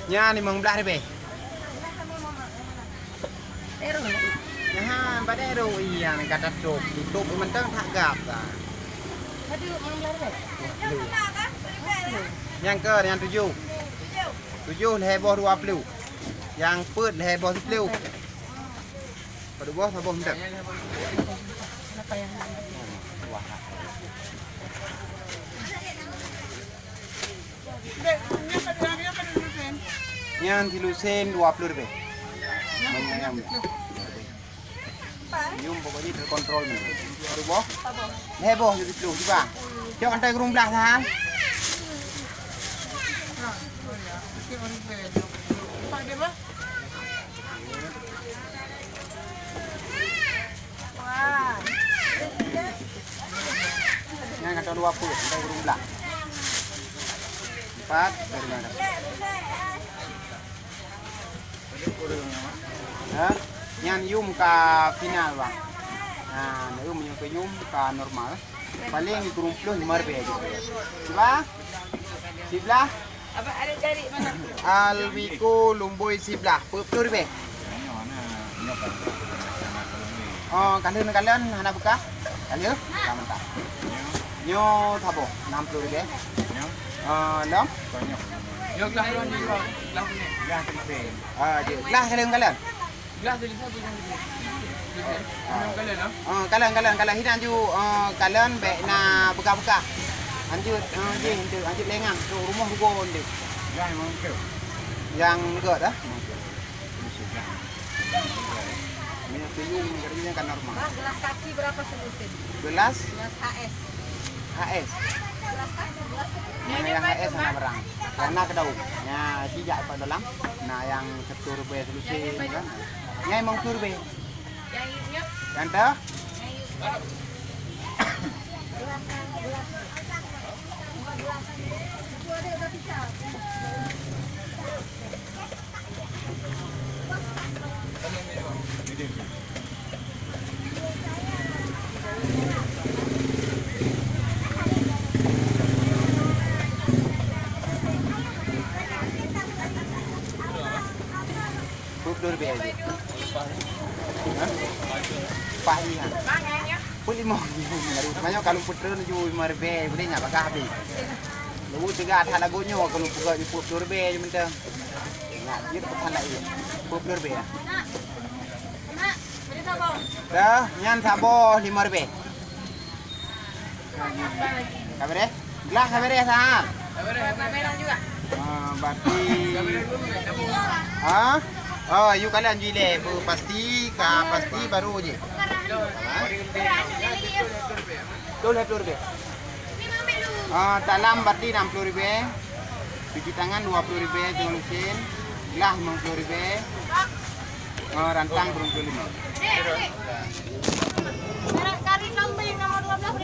Nya 15 ribu. Nah, pada ero iya kata tutup mentang tak gap ta. Yang ke yang 7. 7 heboh 20. Yang put heboh 10. Pada bawah heboh mendak. Yang dilusen 20 ribu. Yum pokoknya terkontrol nih. Pada bawah heboh 10 juga. Jom antai ke rumah lah. Yang kata 20 antai ke rumah. 4 dari mana? Yang yum ke final bang. Nah, yum yang ke yum ke normal. Paling kurung plus 5 ribu aja. Coba. Sebelah. Apa ada cari mana? Alwiko Lumboy sebelah. 10 ribu. Oh, kalian anak buka? Kalian? Mantap. Nyo thabo 60 ribu. Lom? Yo kelas duluan di luar. Kelas ni. Kelas ni. Kelas kalian. Kelas dari satu yang ni. Kalian ah? Kalian hidan ju kalian baik na buka-buka. Anjut anjut lengan tu rumah hugo ni. Yang enggak dah. Minyak tuyung kerjanya kan normal. Gelas kaki berapa selusin? Gelas HS. HS. Gelas kaki, gelas Yang HS sana berang. Karena kedau. Nya tidak pada dalam. Nah yang ketur be solusi kan. Nya emang tur be. yang ini Yang dah tur be aja. Pahihan. mangannya Puli mo banyak kalau putra ju marbe boleh nya bakah habis. Lu juga ada lagunya kalau buka di putur be je mentang. Nak dia pesan lagi. Putur be ya. nak beli sabon Dah, nyan sabo 5 ribu. Kabar deh? Gelas kabar deh sah. warna merah juga Berarti ah? Oh, you kalian jile pasti baru je. Dua puluh ribu. Dalam berarti 60 ribu. Cuci tangan 20 ribu, mesin. Gelas 50 ribu. Rantang 25. merah kari kambing nomor 12 ribu